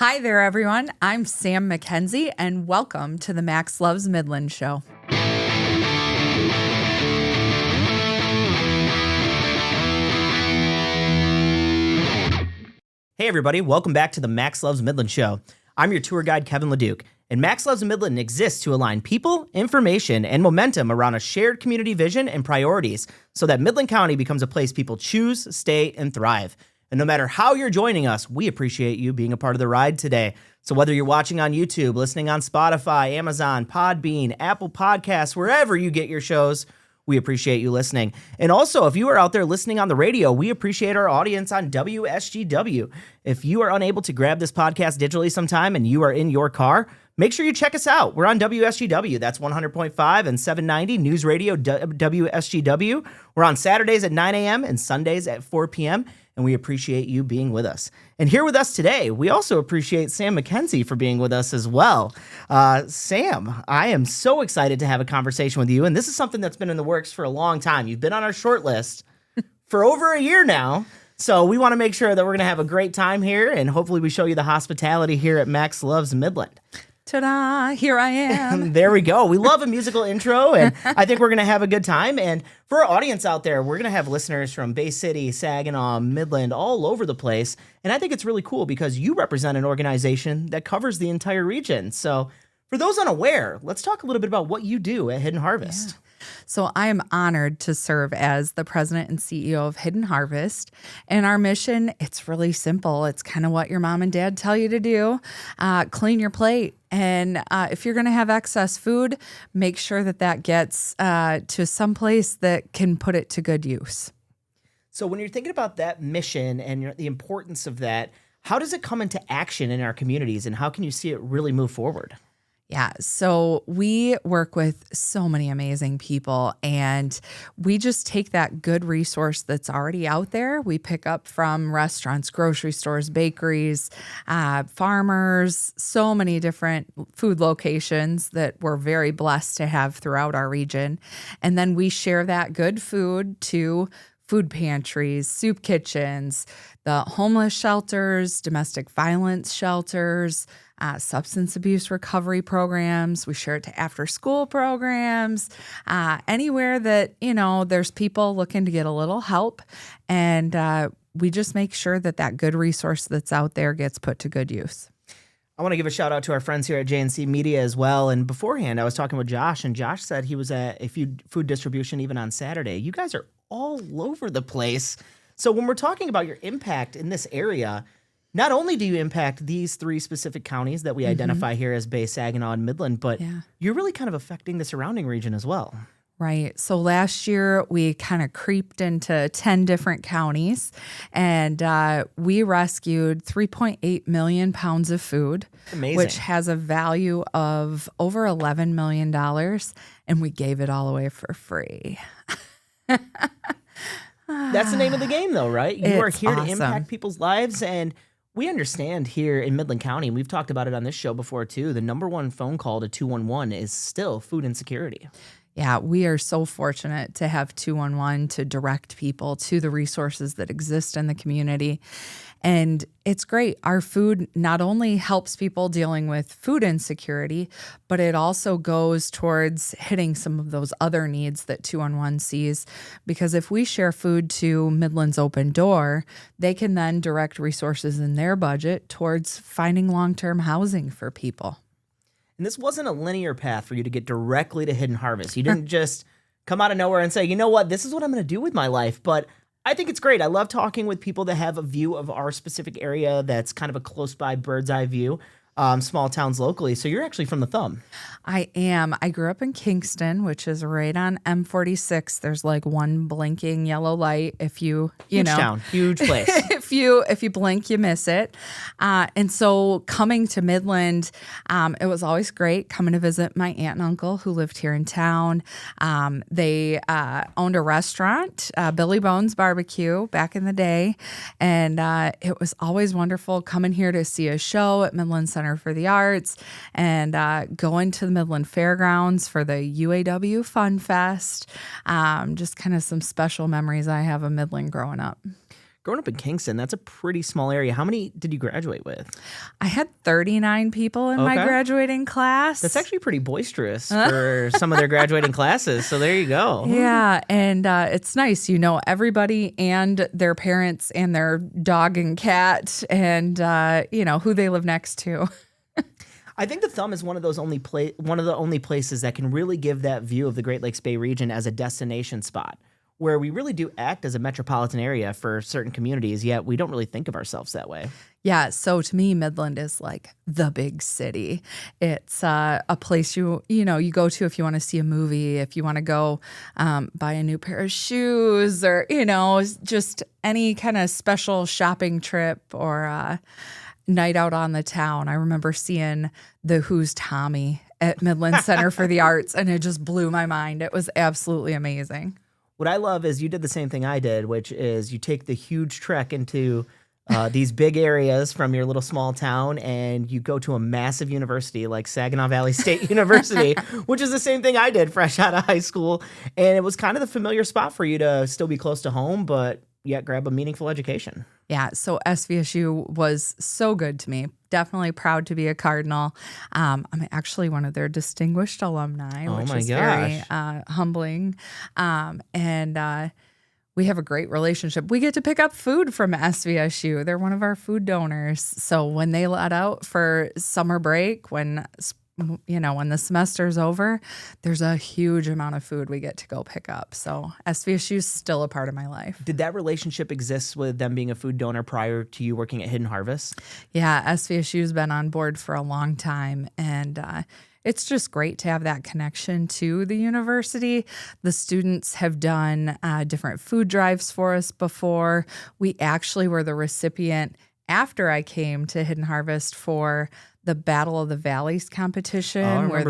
Hi there, everyone. I'm Sam McKenzie, and welcome to the Max Loves Midland Show. Hey everybody, welcome back to the Max Loves Midland Show. I'm your tour guide, Kevin LeDuc, and Max Loves Midland exists to align people, information, and momentum around a shared community vision and priorities so that Midland County becomes a place people choose, stay, and thrive. And no matter how you're joining us, we appreciate you being a part of the ride today. So whether you're watching on YouTube, listening on Spotify, Amazon, Podbean, Apple Podcasts, wherever you get your shows, we appreciate you listening. And also, if you are out there listening on the radio, we appreciate our audience on WSGW. If you are unable to grab this podcast digitally sometime and you are in your car, make sure you check us out. We're on WSGW. That's 100.5 and 790 News Radio WSGW. We're on Saturdays at 9 a.m. and Sundays at 4 p.m., and we appreciate you being with us. And here with us today, we also appreciate Sam McKenzie for being with us as well. Sam, I am so excited to have a conversation with you, and this is something that's been in the works for a long time. You've been on our short list for over a year now, so we want to make sure that we're going to have a great time here, and hopefully we show you the hospitality here at Max Loves Midland. Ta-da, here I am. There we go. We love a musical intro, and I think we're going to have a good time. And for our audience out there, we're going to have listeners from Bay City, Saginaw, Midland, all over the place. And I think it's really cool because you represent an organization that covers the entire region. So for those unaware, let's talk a little bit about what you do at Hidden Harvest. Yeah. So I am honored to serve as the president and CEO of Hidden Harvest. And our mission, it's really simple. It's kind of what your mom and dad tell you to do. Clean your plate. And if you're going to have excess food, make sure that that gets to some place that can put it to good use. So when you're thinking about that mission and the importance of that, how does it come into action in our communities and how can you see it really move forward? Yeah, so we work with so many amazing people, and we just take that good resource that's already out there. We pick up from restaurants, grocery stores, bakeries, farmers, so many different food locations that we're very blessed to have throughout our region. And then we share that good food to food pantries, soup kitchens, the homeless shelters, domestic violence shelters, substance abuse recovery programs. We share it to after-school programs, anywhere that, there's people looking to get a little help. And we just make sure that that good resource that's out there gets put to good use. I want to give a shout out to our friends here at JNC Media as well. And beforehand, I was talking with Josh, and Josh said he was at a food distribution even on Saturday. You guys are all over the place. So when we're talking about your impact in this area, not only do you impact these three specific counties that we identify here as Bay, Saginaw, and Midland, but you're really kind of affecting the surrounding region as well. Right. So last year we kind of creeped into 10 different counties, and we rescued 3.8 million pounds of food, which has a value of over $11 million, and we gave it all away for free. That's the name of the game, though, right? You are here to impact people's lives, and we understand here in Midland County, and we've talked about it on this show before, too, the number one phone call to 211 is still food insecurity. Yeah, we are so fortunate to have 211 to direct people to the resources that exist in the community. And it's great. Our food not only helps people dealing with food insecurity, but it also goes towards hitting some of those other needs that 211 sees. Because if we share food to Midland's Open Door, they can then direct resources in their budget towards finding long-term housing for people. And this wasn't a linear path for you to get directly to Hidden Harvest. You didn't just come out of nowhere and say, you know what, this is what I'm going to do with my life. But I think it's great. I love talking with people that have a view of our specific area that's kind of a close by bird's eye view. Small towns locally. So you're actually from the Thumb. I am. I grew up in Kingston, which is right on M46. There's like one blinking yellow light. If you huge know, town, huge place. if you blink, you miss it. And so coming to Midland, it was always great coming to visit my aunt and uncle who lived here in town. They owned a restaurant, Billy Bones Barbecue, back in the day, and it was always wonderful coming here to see a show at Midland Center for the Arts and going to the Midland Fairgrounds for the UAW Fun Fest. Just kind of some special memories I have of Midland growing up. growing up in Kingston, that's a pretty small area. How many did you graduate with? I had 39 people in my graduating class. That's actually pretty boisterous for some of their graduating classes. So there you go. Yeah. And it's nice. You know everybody and their parents and their dog and cat and, who they live next to. I think the Thumb is one of the only places that can really give that view of the Great Lakes Bay region as a destination spot, where we really do act as a metropolitan area for certain communities, yet we don't really think of ourselves that way. Yeah, so to me, Midland is like the big city. It's a place you go to if you want to see a movie, if you want to go buy a new pair of shoes, or just any kind of special shopping trip or night out on the town. I remember seeing the Who's Tommy at Midland Center for the Arts, and it just blew my mind. It was absolutely amazing. What I love is you did the same thing I did, which is you take the huge trek into these big areas from your little small town, and you go to a massive university like Saginaw Valley State University, which is the same thing I did fresh out of high school. And it was kind of the familiar spot for you to still be close to home, but yet grab a meaningful education. Yeah, so SVSU was so good to me. Definitely proud to be a Cardinal. I'm actually one of their distinguished alumni, which is very humbling. And we have a great relationship. We get to pick up food from SVSU. They're one of our food donors. So when they let out for summer break, when the semester's over, there's a huge amount of food we get to go pick up. So SVSU is still a part of my life. Did that relationship exist with them being a food donor prior to you working at Hidden Harvest? Yeah, SVSU's been on board for a long time, and it's just great to have that connection to the university. The students have done different food drives for us before. We actually were the recipient after I came to Hidden Harvest for the Battle of the Valleys competition, where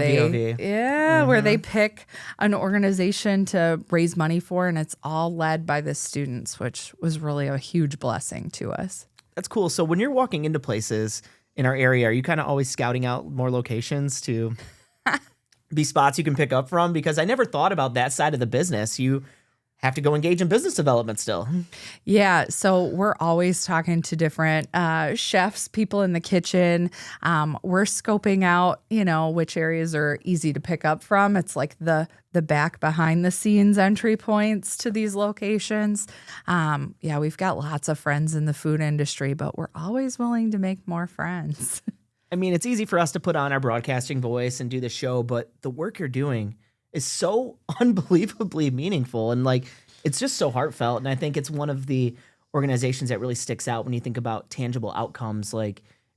they pick an organization to raise money for, and it's all led by the students, which was really a huge blessing to us. That's cool. So when you're walking into places in our area, are you kind of always scouting out more locations to be spots you can pick up from? Because I never thought about that side of the business. You have to go engage in business development still. Yeah, so we're always talking to different chefs, people in the kitchen. We're scoping out, which areas are easy to pick up from. It's like the back behind the scenes entry points to these locations. We've got lots of friends in the food industry, but we're always willing to make more friends. I mean, it's easy for us to put on our broadcasting voice and do the show, but the work you're doing is so unbelievably meaningful, and it's just so heartfelt. And I think it's one of the organizations that really sticks out when you think about tangible outcomes.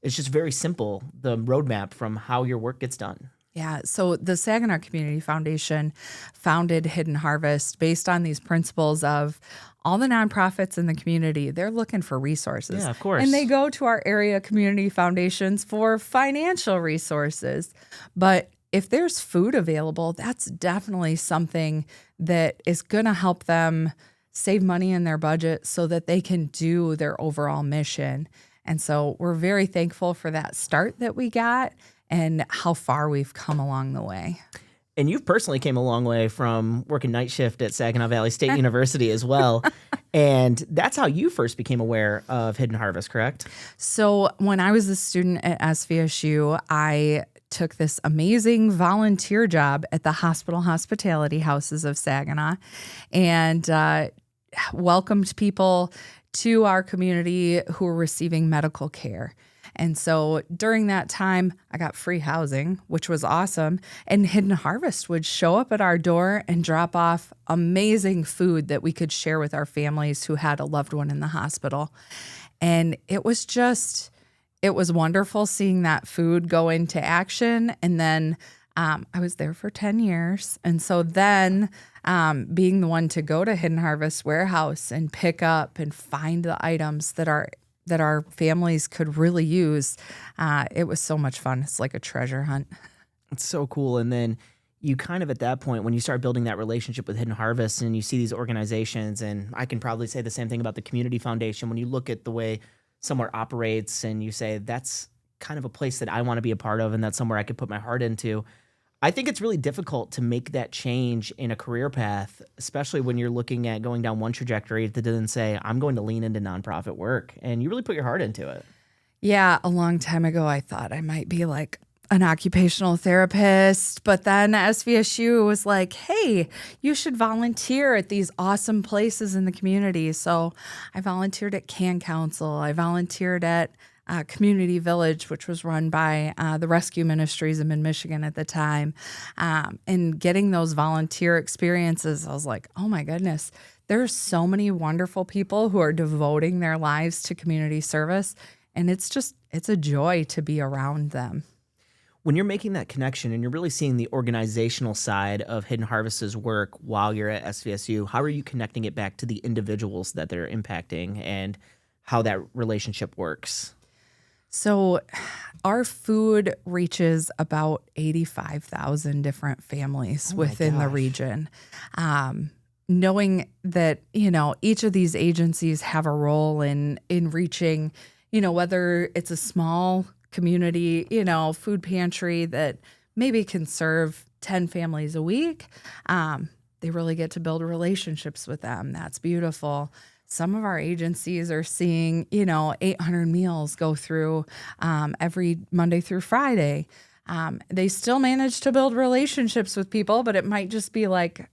It's just very simple, the roadmap from how your work gets done. Yeah, so the Saginaw Community Foundation founded Hidden Harvest based on these principles of all the nonprofits in the community. They're looking for resources. Yeah, of course. And they go to our area community foundations for financial resources. But if there's food available, that's definitely something that is going to help them save money in their budget so that they can do their overall mission. And so we're very thankful for that start that we got and how far we've come along the way. And you've personally came a long way from working night shift at Saginaw Valley State University as well. And that's how you first became aware of Hidden Harvest, correct? So when I was a student at SVSU, I took this amazing volunteer job at the hospital hospitality houses of Saginaw and welcomed people to our community who were receiving medical care. And so during that time, I got free housing, which was awesome. And Hidden Harvest would show up at our door and drop off amazing food that we could share with our families who had a loved one in the hospital. And it was wonderful seeing that food go into action. And then I was there for 10 years. And so then being the one to go to Hidden Harvest warehouse and pick up and find the items that our families could really use, it was so much fun. It's like a treasure hunt. It's so cool. And then you kind of at that point, when you start building that relationship with Hidden Harvest and you see these organizations, and I can probably say the same thing about the Community Foundation, when you look at the way somewhere operates and you say, that's kind of a place that I want to be a part of and that's somewhere I could put my heart into. I think it's really difficult to make that change in a career path, especially when you're looking at going down one trajectory that didn't say, I'm going to lean into nonprofit work. And you really put your heart into it. Yeah, a long time ago, I thought I might be like an occupational therapist, but then SVSU was like, hey, you should volunteer at these awesome places in the community. So I volunteered at Can Council. I volunteered at Community Village, which was run by the Rescue Ministries in Mid-Michigan at the time. And getting those volunteer experiences, I was like, oh my goodness, there's so many wonderful people who are devoting their lives to community service. And it's a joy to be around them. When you're making that connection and you're really seeing the organizational side of Hidden Harvest's work while you're at SVSU, how are you connecting it back to the individuals that they're impacting and how that relationship works? So our food reaches about 85,000 different families within the region. Knowing that, each of these agencies have a role in reaching, whether it's a small community, food pantry that maybe can serve 10 families a week, they really get to build relationships with them. That's beautiful. Some of our agencies are seeing, 800 meals go through every Monday through Friday. They still manage to build relationships with people, but it might just be like,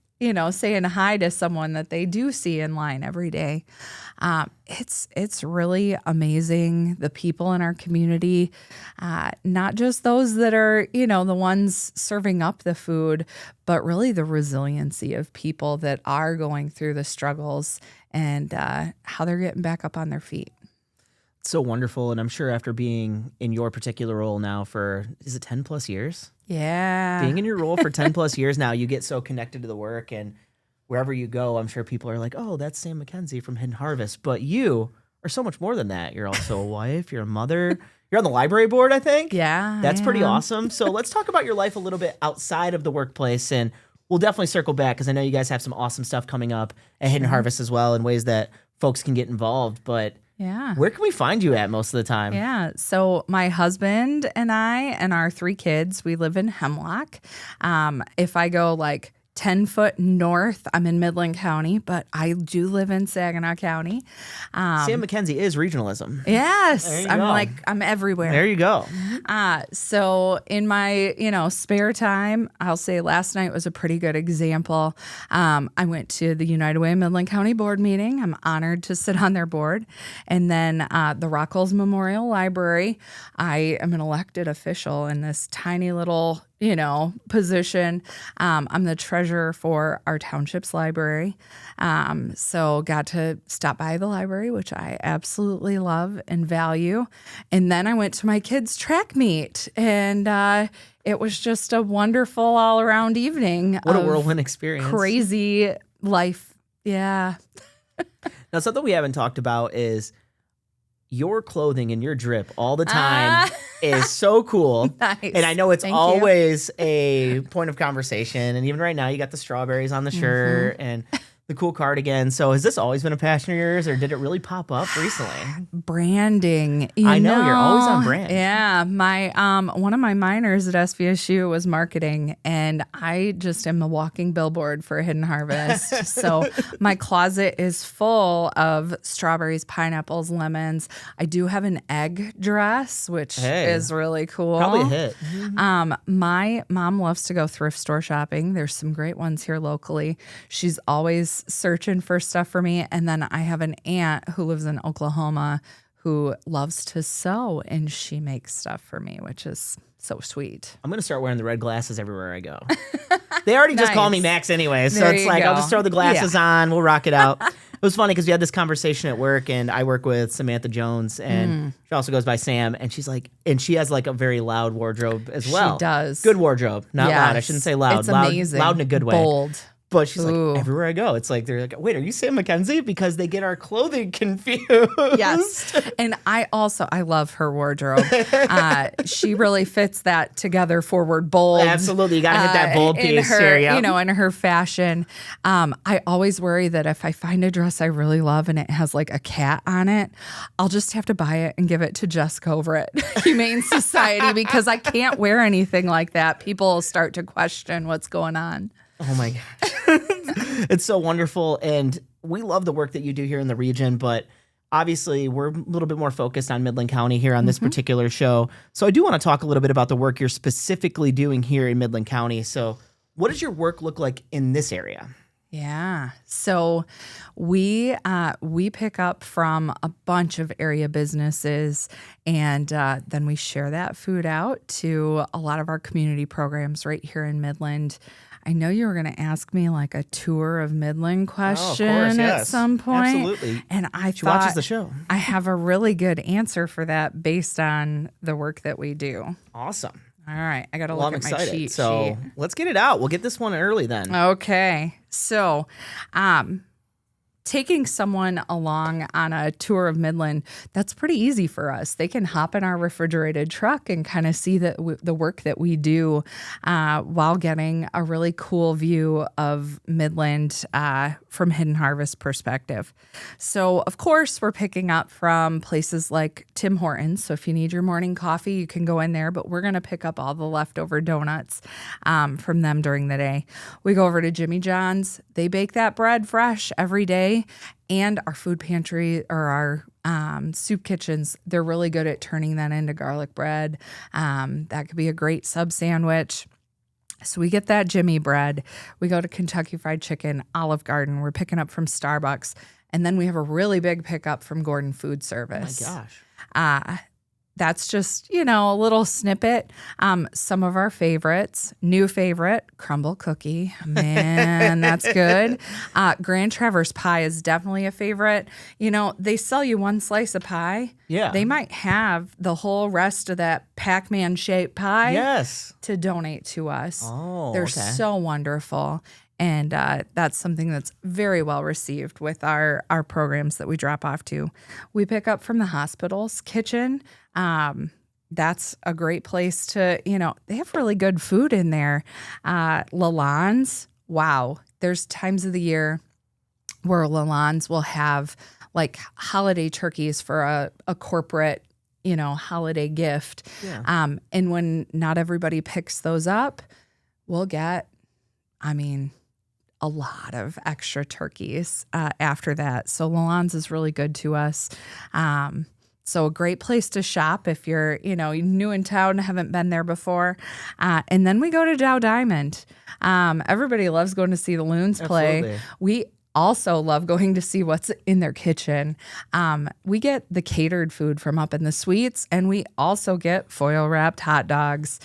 saying hi to someone that they do see in line every day. It's really amazing, the people in our community, not just those that are, the ones serving up the food, but really the resiliency of people that are going through the struggles and how they're getting back up on their feet. It's so wonderful. And I'm sure after being in your particular role now for, is it 10 plus years? Yeah. Being in your role for 10 plus years now, you get so connected to the work, and wherever you go, I'm sure people are like, oh, that's Sam McKenzie from Hidden Harvest. But you are so much more than that. You're also a wife, you're a mother, you're on the library board, I think. Yeah. That's pretty awesome. So let's talk about your life a little bit outside of the workplace, and we'll definitely circle back because I know you guys have some awesome stuff coming up at Hidden Harvest as well, in ways that folks can get involved. But yeah, where can we find you at most of the time? Yeah. So my husband and I and our 3 kids, we live in Hemlock. If I go like 10 foot north, I'm in Midland County, but I do live in Saginaw County. Sam McKenzie is regionalism. Yes. I'm everywhere. There you go. So in my, spare time, I'll say last night was a pretty good example. I went to the United Way Midland County board meeting. I'm honored to sit on their board. And then the Rockwell's Memorial Library, I am an elected official in this tiny little position. I'm the treasurer for our township's library. So got to stop by the library, which I absolutely love and value. And then I went to my kids' track meet, and it was just a wonderful all around evening. What a whirlwind experience. Crazy life. Yeah. Now, something we haven't talked about is your clothing and your drip all the time is so cool. Nice. And I know it's Thank always a point of conversation. And even right now, you got the strawberries on the shirt and the cool cardigan. So has this always been a passion of yours, or did it really pop up recently? Branding. I know you're always on brand. Yeah. My one of my minors at SVSU was marketing, and I just am a walking billboard for Hidden Harvest. So my closet is full of strawberries, pineapples, lemons. I do have an egg dress, which is really cool. Probably a hit. My mom loves to go thrift store shopping. There's some great ones here locally. She's always searching for stuff for me. And then I have an aunt who lives in Oklahoma who loves to sew, and she makes stuff for me, which is so sweet. I'm going to start wearing the red glasses everywhere I go. They already just call me Max anyway. So There it's you like, go. I'll just throw the glasses on. We'll rock it out. It was funny because we had this conversation at work, and I work with Samantha Jones, and she also goes by Sam. And she's like, and she has like a very loud wardrobe as well. She does. Good wardrobe. Not loud. I shouldn't say loud. It's loud, amazing. loud in a good way. Bold. But she's Ooh. like, everywhere I go, it's like, they're like, wait, are you Sam McKenzie? Because they get our clothing confused. Yes. And I love her wardrobe. She really fits that together forward bold. Absolutely. You got to hit that bold piece her, here. You know, in her fashion. I always worry that if I find a dress I really love and it has like a cat on it, I'll just have to buy it and give it to Jessica over at Humane Society because I can't wear anything like that. People will start to question what's going on. Oh my gosh. It's so wonderful. And we love the work that you do here in the region, but obviously we're a little bit more focused on Midland County here on this particular show. So I do want to talk a little bit about the work you're specifically doing here in Midland County. So what does your work look like in this area? Yeah. So we pick up from a bunch of area businesses and then we share that food out to a lot of our community programs right here in Midland. I know you were going to ask me like a tour of Midland question at some point. Absolutely. And She watches the show. I have a really good answer for that based on the work that we do. Awesome. All right. I got to look at my cheat sheet. So let's get it out. We'll get this one early then. Okay. So, taking someone along on a tour of Midland, that's pretty easy for us. They can hop in our refrigerated truck and kind of see the work that we do while getting a really cool view of Midland from Hidden Harvest perspective. So, of course, we're picking up from places like Tim Hortons. So if you need your morning coffee, you can go in there, but we're going to pick up all the leftover donuts from them during the day. We go over to Jimmy John's. They bake that bread fresh every day. And our food pantry or our soup kitchens, they're really good at turning that into garlic bread. That could be a great sub sandwich. So we get that Jimmy bread. We go to Kentucky Fried Chicken, Olive Garden. We're picking up from Starbucks. And then we have a really big pickup from Gordon Food Service. Oh my gosh. That's just, a little snippet. Some of our favorites, new favorite, crumble cookie. Man, that's good. Grand Traverse pie is definitely a favorite. They sell you one slice of pie. Yeah. They might have the whole rest of that Pac-Man shaped pie to donate to us. Oh, they're okay. so wonderful. And that's something that's very well received with our programs that we drop off to. We pick up from the hospital's kitchen. That's a great place to, they have really good food in there. Lalonde's, wow. There's times of the year where Lalonde's will have like holiday turkeys for a corporate, holiday gift. Yeah. And when not everybody picks those up, we'll get, a lot of extra turkeys after that. So Lalonde's is really good to us. So a great place to shop if you're, new in town, haven't been there before. And then we go to Dow Diamond. Everybody loves going to see the Loons play. Absolutely. We also love going to see what's in their kitchen. We get the catered food from up in the suites, and we also get foil wrapped hot dogs.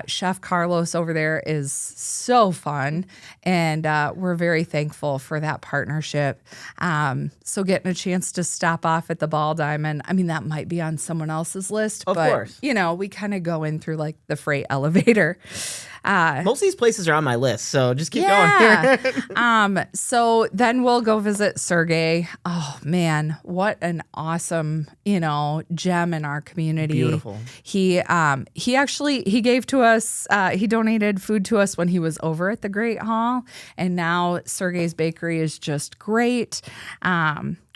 Chef Carlos over there is so fun, and we're very thankful for that partnership. So getting a chance to stop off at the Ball Diamond, that might be on someone else's list, Of but course. we kind of go in through like the freight elevator. Most of these places are on my list, so just keep going. So then we'll go visit Sergey. Oh man, what an awesome, gem in our community. Beautiful. He gave to us, he donated food to us when he was over at the Great Hall, and now Sergey's Bakery is just great.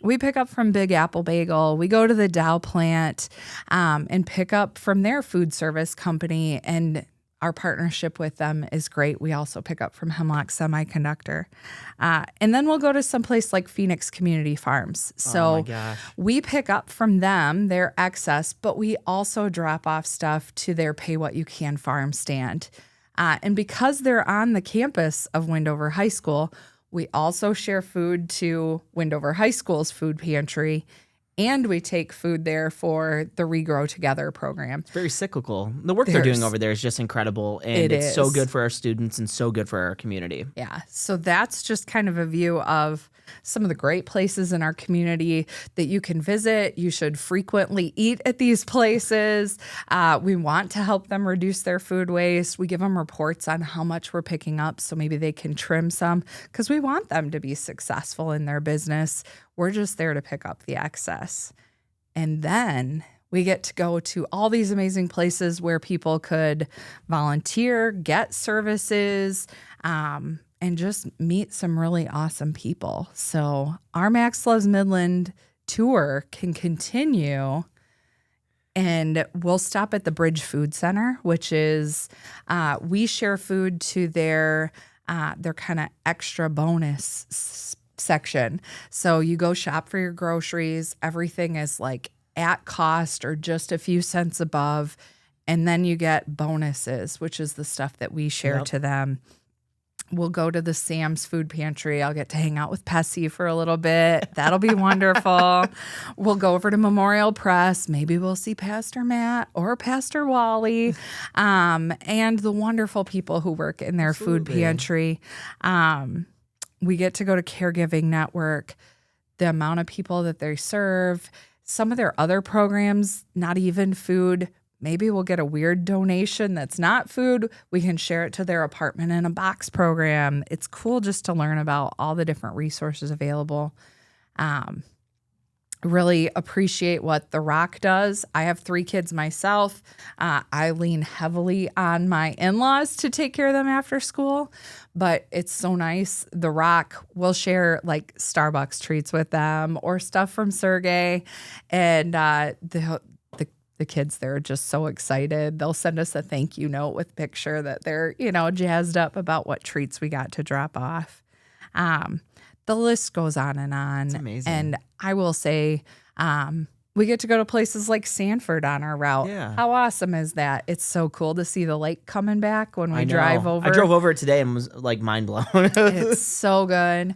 We pick up from Big Apple Bagel. We go to the Dow plant and pick up from their food service company, and our partnership with them is great. We also pick up from Hemlock Semiconductor. And then we'll go to someplace like Phoenix Community Farms. So we pick up from them their excess, but we also drop off stuff to their Pay What You Can farm stand. And because they're on the campus of Windover High School, we also share food to Windover High School's food pantry. And we take food there for the Regrow Together program. It's very cyclical. The work they're doing over there is just incredible. And it's so good for our students and so good for our community. Yeah. So that's just kind of a view of, some of the great places in our community that you can visit. You should frequently eat at these places. We want to help them reduce their food waste. We give them reports on how much we're picking up so maybe they can trim some because we want them to be successful in their business. We're just there to pick up the excess. And then we get to go to all these amazing places where people could volunteer, get services, and just meet some really awesome people. So our Max Loves Midland tour can continue, and we'll stop at the Bridge Food Center, which is we share food to their kind of extra bonus section. So you go shop for your groceries. Everything is like at cost or just a few cents above. And then you get bonuses, which is the stuff that we share to them. We'll go to the Sam's food pantry. I'll get to hang out with Pessy for a little bit. That'll be wonderful. We'll go over to Memorial Press. Maybe we'll see Pastor Matt or Pastor Wally, and the wonderful people who work in their food pantry. We get to go to Caregiving Network, the amount of people that they serve, some of their other programs, not even food. Maybe we'll get a weird donation that's not food. We can share it to their apartment in a box program. It's cool just to learn about all the different resources available. Really appreciate what The Rock does. I have 3 kids myself. I lean heavily on my in-laws to take care of them after school, but it's so nice. The Rock will share like Starbucks treats with them or stuff from Sergey, and the kids, they're just so excited. They'll send us a thank you note with a picture that they're, jazzed up about what treats we got to drop off. The list goes on and on. It's amazing. And I will say, we get to go to places like Sanford on our route. Yeah. How awesome is that? It's so cool to see the lake coming back when we drive over. I drove over it today and was like mind blown. It's so good.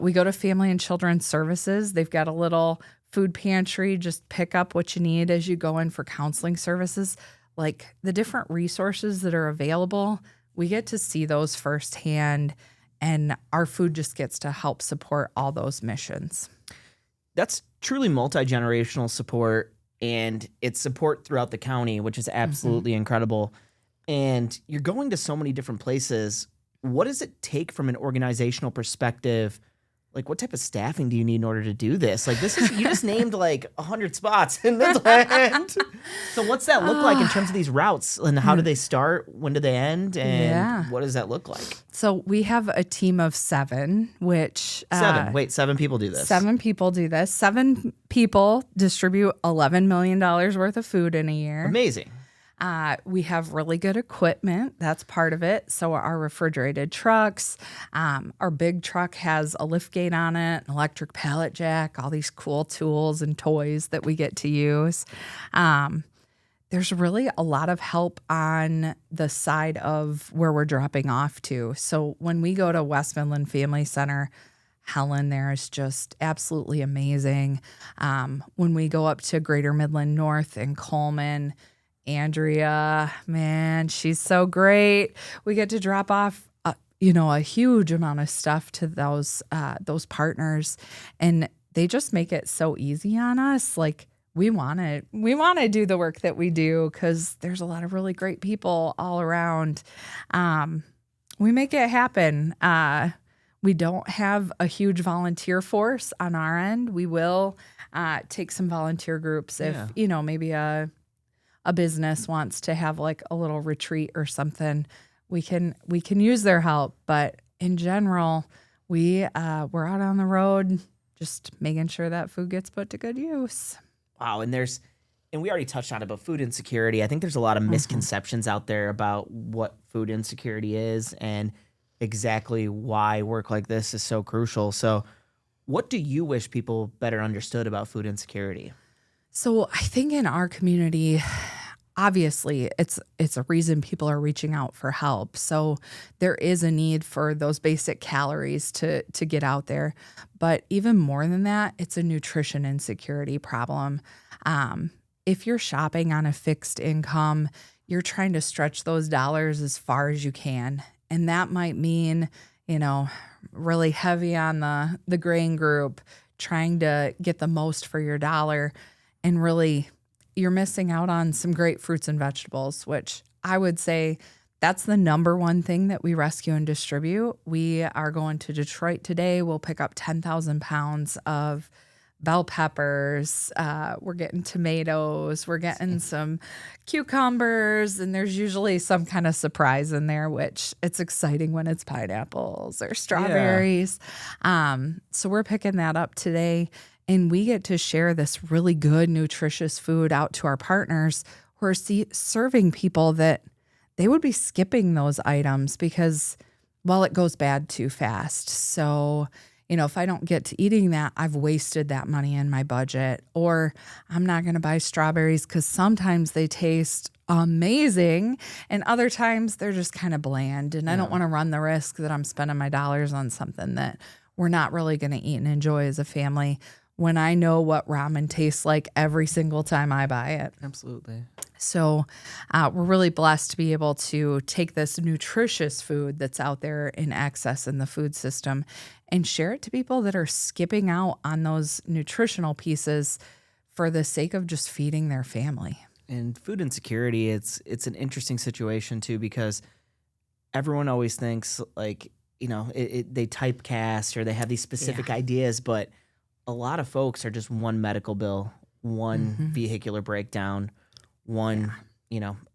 We go to Family and Children's Services. They've got a little food pantry. Just pick up what you need as you go in for counseling services. Like the different resources that are available, we get to see those firsthand, and our food just gets to help support all those missions. That's truly multi-generational support, and it's support throughout the county, which is absolutely incredible. And you're going to so many different places. What does it take from an organizational perspective? Like, what type of staffing do you need in order to do this? Like, this is, you just named like 100 spots in Midland. So what's that look like in terms of these routes, and how do they start? When do they end? And what does that look like? So we have a team of 7, which 7. Wait, 7 people do this. 7 people do this. 7 people distribute $11 million worth of food in a year. Amazing. We have really good equipment. That's part of it. So our refrigerated trucks, our big truck has a lift gate on it, an electric pallet jack, all these cool tools and toys that we get to use. There's really a lot of help on the side of where we're dropping off to. So when we go to West Midland Family Center, Helen there is just absolutely amazing. When we go up to Greater Midland North and Coleman, Andrea, man, she's so great. We get to drop off, a huge amount of stuff to those partners, and they just make it so easy on us. Like we want to do the work that we do because there's a lot of really great people all around. We make it happen. We don't have a huge volunteer force on our end. We will take some volunteer groups if maybe a business wants to have like a little retreat or something. We can use their help, but in general, we're out on the road just making sure that food gets put to good use. Wow, and we already touched on it, but food insecurity. I think there's a lot of misconceptions out there about what food insecurity is and exactly why work like this is so crucial. So, what do you wish people better understood about food insecurity? So I think in our community, obviously, it's a reason people are reaching out for help. So there is a need for those basic calories to get out there. But even more than that, it's a nutrition insecurity problem. If you're shopping on a fixed income, you're trying to stretch those dollars as far as you can. And that might mean, really heavy on the grain group, trying to get the most for your dollar. And really, you're missing out on some great fruits and vegetables, which I would say that's the number one thing that we rescue and distribute. We are going to Detroit today. We'll pick up 10,000 pounds of bell peppers. We're getting tomatoes. We're getting some cucumbers, and there's usually some kind of surprise in there, which it's exciting when it's pineapples or strawberries. So we're picking that up today, and we get to share this really good, nutritious food out to our partners who are serving people that they would be skipping those items because, well, it goes bad too fast. So if I don't get to eating that, I've wasted that money in my budget. Or I'm not going to buy strawberries because sometimes they taste amazing and other times they're just kind of bland. And I don't want to run the risk that I'm spending my dollars on something that we're not really going to eat and enjoy as a family when I know what ramen tastes like every single time I buy it. Absolutely. So we're really blessed to be able to take this nutritious food that's out there in excess in the food system and share it to people that are skipping out on those nutritional pieces for the sake of just feeding their family. And food insecurity, it's an interesting situation too, because everyone always thinks like, they typecast or they have these specific ideas, but a lot of folks are just one medical bill, one vehicular breakdown, one,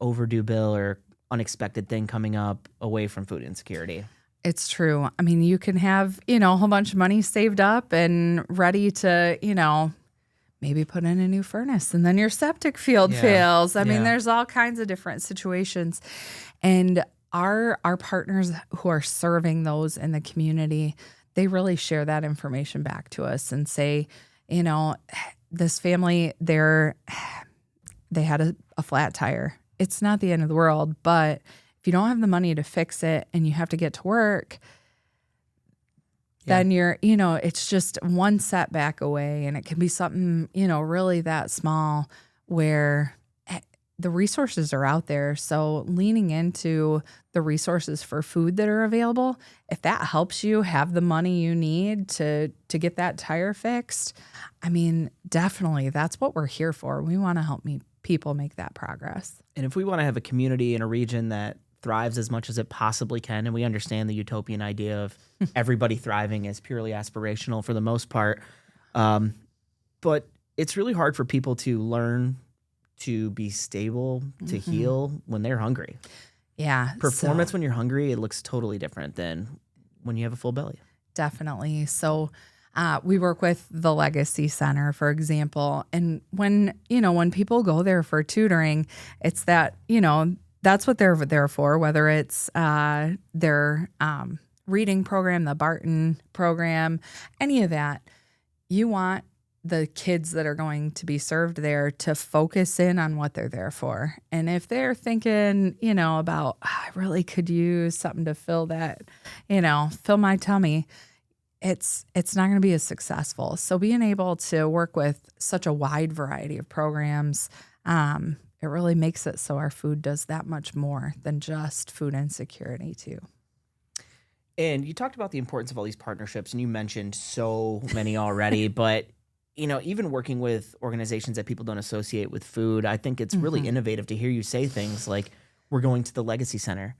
overdue bill or unexpected thing coming up away from food insecurity. It's true. I mean, you can have, a whole bunch of money saved up and ready to, maybe put in a new furnace and then your septic field fails. I mean, there's all kinds of different situations. And our partners who are serving those in the community, they really share that information back to us and say, this family, they had a flat tire. It's not the end of the world, but if you don't have the money to fix it and you have to get to work, then you're, it's just one setback away, and it can be something, really that small where the resources are out there. So leaning into the resources for food that are available, if that helps you have the money you need to get that tire fixed, I mean, definitely that's what we're here for. We want to help people make that progress. And if we want to have a community in a region that thrives as much as it possibly can, and we understand the utopian idea of everybody thriving is purely aspirational for the most part, but it's really hard for people to learn to be stable, to heal when they're hungry. Yeah. Performance when you're hungry, it looks totally different than when you have a full belly. Definitely. So we work with the Legacy Center, for example, and when people go there for tutoring, it's that, that's what they're there for, whether it's their reading program, the Barton program, any of that. You want the kids that are going to be served there to focus in on what they're there for. And if they're thinking, about, I really could use something to fill that, fill my tummy, it's not going to be as successful. So being able to work with such a wide variety of programs, it really makes it so our food does that much more than just food insecurity too. And you talked about the importance of all these partnerships, and you mentioned so many already, but even working with organizations that people don't associate with food, I think it's really innovative to hear you say things like, we're going to the Legacy Center.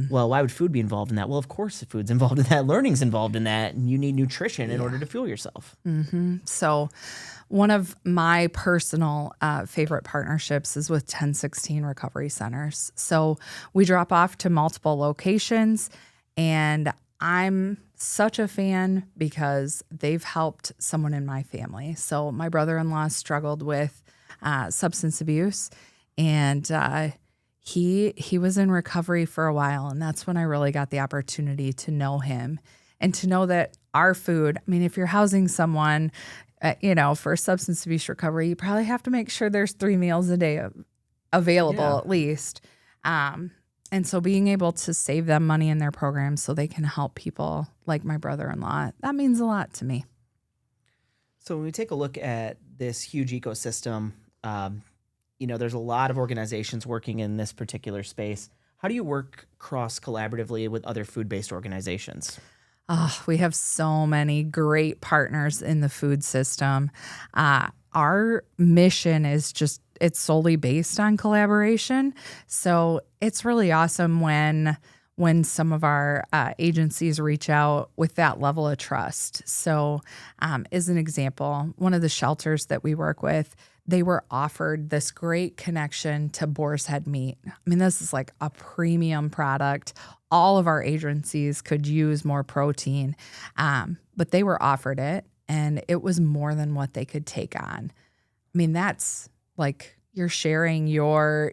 Well, why would food be involved in that? Well, of course, the food's involved in that. Learning's involved in that. And you need nutrition in order to fuel yourself. So one of my personal favorite partnerships is with 1016 Recovery Centers. So we drop off to multiple locations, and I'm such a fan because they've helped someone in my family. So my brother-in-law struggled with substance abuse, and he was in recovery for a while, and that's when I really got the opportunity to know him and to know that our food, I mean, if you're housing someone, for substance abuse recovery, you probably have to make sure there's 3 meals a day available at least. And so being able to save them money in their programs so they can help people like my brother-in-law, that means a lot to me. So when we take a look at this huge ecosystem, there's a lot of organizations working in this particular space. How do you work cross-collaboratively with other food-based organizations? Oh, we have so many great partners in the food system. Our mission is it's solely based on collaboration. So it's really awesome when some of our agencies reach out with that level of trust. So as an example, one of the shelters that we work with, they were offered this great connection to Boar's Head meat. I mean, this is like a premium product. All of our agencies could use more protein, but they were offered it, and it was more than what they could take on. I mean, that's like you're sharing your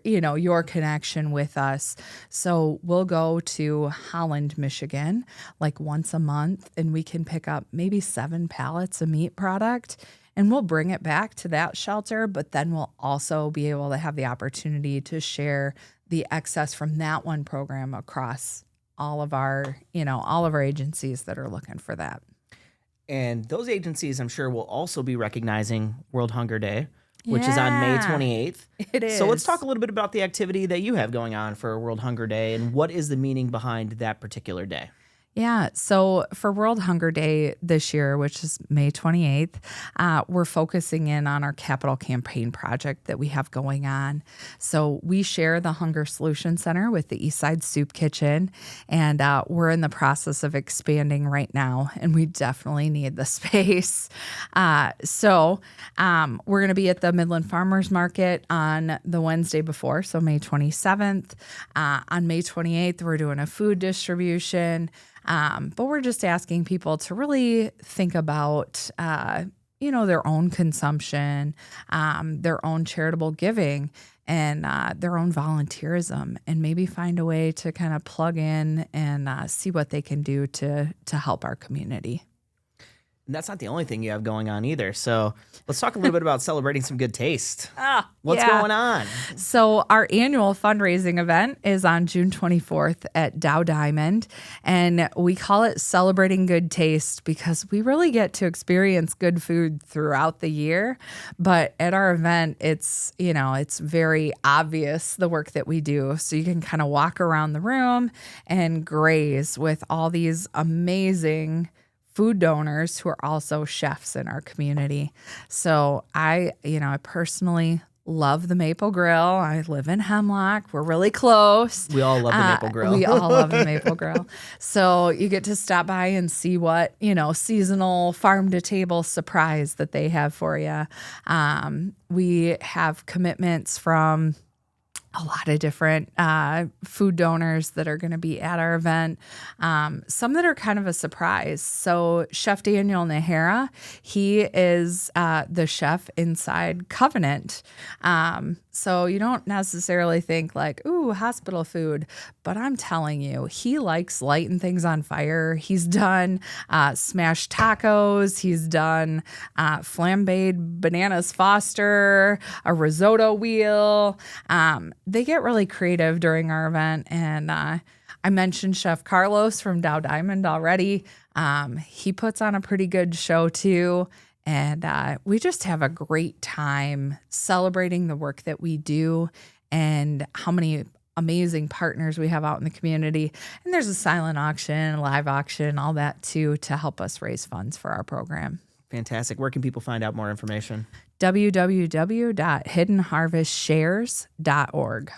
connection with us. So we'll go to Holland, Michigan, like once a month, and we can pick up maybe 7 pallets of meat product, and we'll bring it back to that shelter. But then we'll also be able to have the opportunity to share the excess from that one program across all of our agencies that are looking for that. And those agencies, I'm sure, will also be recognizing World Hunger Day, which is on May 28th. It is. So let's talk a little bit about the activity that you have going on for World Hunger Day and what is the meaning behind that particular day. Yeah. So for World Hunger Day this year, which is May 28th, we're focusing in on our capital campaign project that we have going on. So we share the Hunger Solution Center with the Eastside Soup Kitchen, and we're in the process of expanding right now, and we definitely need the space. So we're going to be at the Midland Farmers Market on the Wednesday before, so May 27th. On May 28th, we're doing a food distribution. But we're just asking people to really think about, their own consumption, their own charitable giving, and their own volunteerism, and maybe find a way to kind of plug in and see what they can do to help our community. And that's not the only thing you have going on either. So let's talk a little bit about celebrating some good taste. What's going on? So our annual fundraising event is on June 24th at Dow Diamond. And we call it Celebrating Good Taste because we really get to experience good food throughout the year. But at our event, it's very obvious the work that we do. So you can kind of walk around the room and graze with all these amazing food donors who are also chefs in our community. So I personally love the Maple Grill. I live in Hemlock. We're really close. We all love the Maple Grill. We all love the Maple Grill. So you get to stop by and see what, seasonal farm to table surprise that they have for you. We have commitments from a lot of different food donors that are going to be at our event. Some that are kind of a surprise. So Chef Daniel Nahara, he is the chef inside Covenant. So you don't necessarily think like, ooh, hospital food, but I'm telling you, he likes lighting things on fire. He's done smashed tacos. He's done flambéed bananas Foster, a risotto wheel. They get really creative during our event. And I mentioned Chef Carlos from Dow Diamond already. He puts on a pretty good show too. And we just have a great time celebrating the work that we do and how many amazing partners we have out in the community. And there's a silent auction, a live auction, all that too, to help us raise funds for our program. Fantastic. Where can people find out more information? www.hiddenharvestshares.org.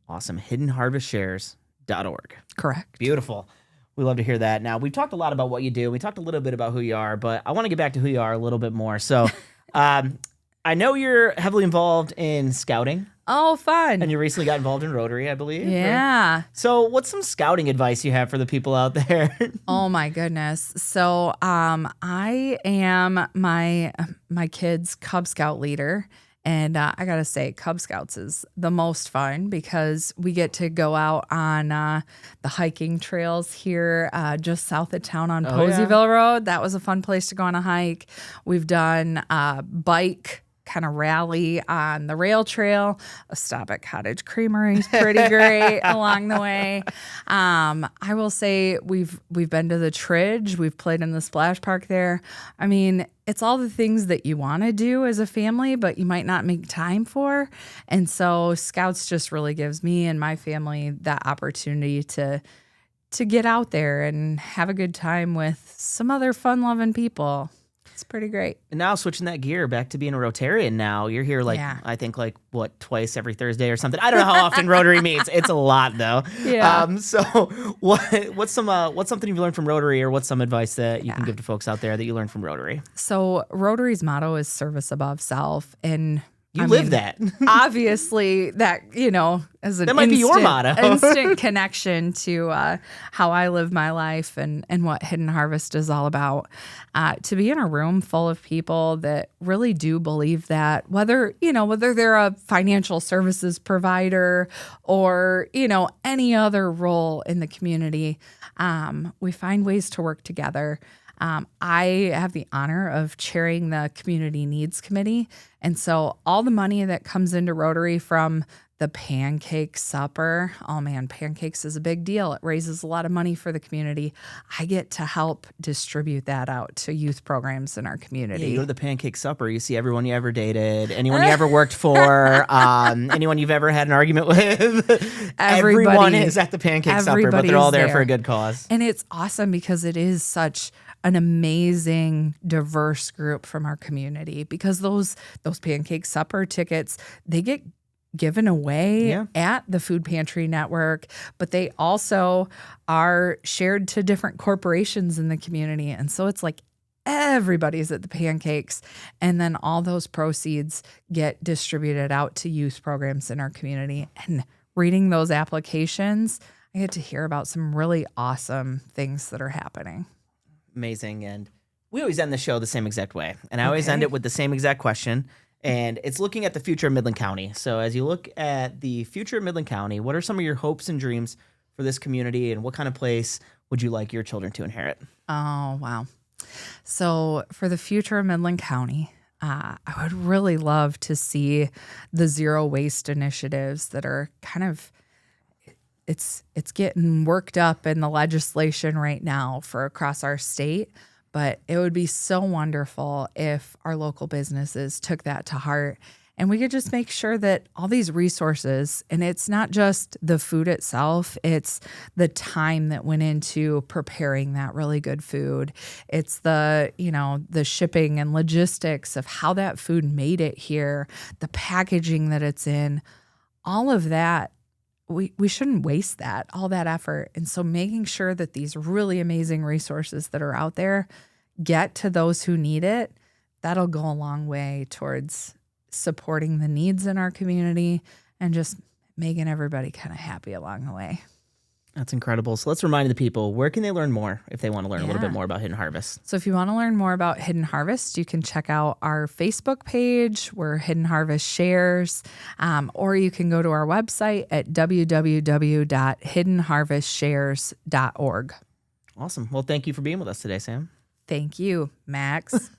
Awesome. hiddenharvestshares.org. Correct. Beautiful. We love to hear that. Now, we've talked a lot about what you do. We talked a little bit about who you are, but I want to get back to who you are a little bit more. So I know you're heavily involved in scouting. Oh, fun. And you recently got involved in Rotary, I believe. Yeah. Right? So what's some scouting advice you have for the people out there? Oh, my goodness. So I am my kid's Cub Scout leader. And I got to say, Cub Scouts is the most fun because we get to go out on the hiking trails here just south of town on Poseyville Road. That was a fun place to go on a hike. We've done bike kind of rally on the rail trail. A stop at Cottage Creamery is pretty great along the way. I will say we've been to the Tridge. We've played in the splash park there. I mean, it's all the things that you want to do as a family, but you might not make time for. And so Scouts just really gives me and my family that opportunity to to get out there and have a good time with some other fun-loving people. It's pretty great. And now switching that gear back to being a Rotarian now. You're here Yeah. I think twice every Thursday or something. I don't know how often Rotary meets. It's a lot though. Yeah. So what's something you've learned from Rotary, or what's some advice that you can give to folks out there that you learned from Rotary? So Rotary's motto is service above self. And You live that. Obviously, that, as an that might be your motto. instant connection to how I live my life and what Hidden Harvest is all about. To be in a room full of people that really do believe that, whether they're a financial services provider or, any other role in the community, we find ways to work together. I have the honor of chairing the Community Needs Committee. And so all the money that comes into Rotary from the pancake supper, oh man, pancakes is a big deal. It raises a lot of money for the community. I get to help distribute that out to youth programs in our community. Yeah, you go to the pancake supper, you see everyone you ever dated, anyone you ever worked for, anyone you've ever had an argument with. Everyone is at the pancake supper, but they're all there for a good cause. And it's awesome because it is such an amazing, diverse group from our community, because those pancake supper tickets, they get given away at the Food Pantry Network, but they also are shared to different corporations in the community. And so it's like everybody's at the pancakes, and then all those proceeds get distributed out to youth programs in our community. And reading those applications, I get to hear about some really awesome things that are happening. Amazing. And we always end the show the same exact way. And I always end it with the same exact question. And it's looking at the future of Midland County. So as you look at the future of Midland County, what are some of your hopes and dreams for this community, and what kind of place would you like your children to inherit? Oh, wow. So for the future of Midland County, I would really love to see the zero waste initiatives that are kind of, it's getting worked up in the legislation right now for across our state. But it would be so wonderful if our local businesses took that to heart, and we could just make sure that all these resources, and it's not just the food itself, it's the time that went into preparing that really good food. It's the shipping and logistics of how that food made it here, the packaging that it's in, all of that. We shouldn't waste that, all that effort. And so making sure that these really amazing resources that are out there get to those who need it, that'll go a long way towards supporting the needs in our community and just making everybody kind of happy along the way. That's incredible. So let's remind the people, where can they learn more if they want to learn a little bit more about Hidden Harvest? So if you want to learn more about Hidden Harvest, you can check out our Facebook page where Hidden Harvest shares, or you can go to our website at www.hiddenharvestshares.org. Awesome. Well, thank you for being with us today, Sam. Thank you, Max.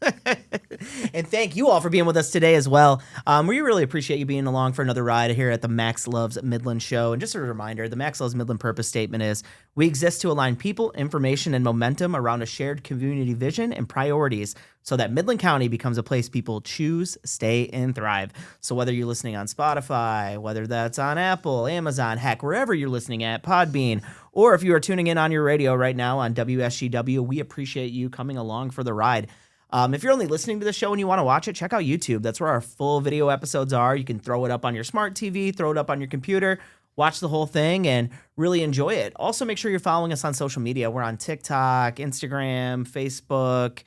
And thank you all for being with us today as well. We really appreciate you being along for another ride here at the Max Loves Midland Show. And just a reminder, the Max Loves Midland purpose statement is, we exist to align people, information, and momentum around a shared community vision and priorities so that Midland County becomes a place people choose, stay, and thrive. So whether you're listening on Spotify, whether that's on Apple, Amazon, heck, wherever you're listening at, Podbean, or if you are tuning in on your radio right now on WSGW, we appreciate you coming along for the ride. If you're only listening to the show and you want to watch it, check out YouTube. That's where our full video episodes are. You can throw it up on your smart TV, throw it up on your computer, watch the whole thing, and really enjoy it. Also, make sure you're following us on social media. We're on TikTok, Instagram, Facebook,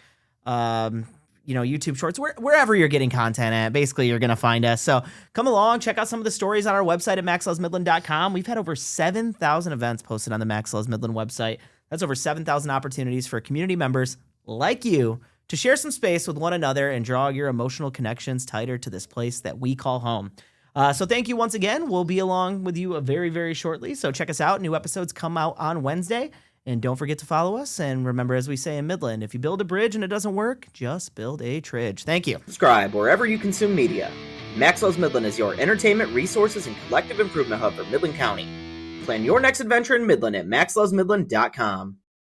YouTube Shorts, wherever you're getting content at. Basically, you're going to find us. So come along, check out some of the stories on our website at maxlovesmidland.com. We've had over 7,000 events posted on the Max Loves Midland website. That's over 7,000 opportunities for community members like you to share some space with one another and draw your emotional connections tighter to this place that we call home. So thank you once again. We'll be along with you very, very shortly. So check us out. New episodes come out on Wednesday. And don't forget to follow us. And remember, as we say in Midland, if you build a bridge and it doesn't work, just build a tridge. Thank you. Subscribe wherever you consume media. Max Loves Midland is your entertainment, resources, and collective improvement hub for Midland County. Plan your next adventure in Midland at maxlovesmidland.com.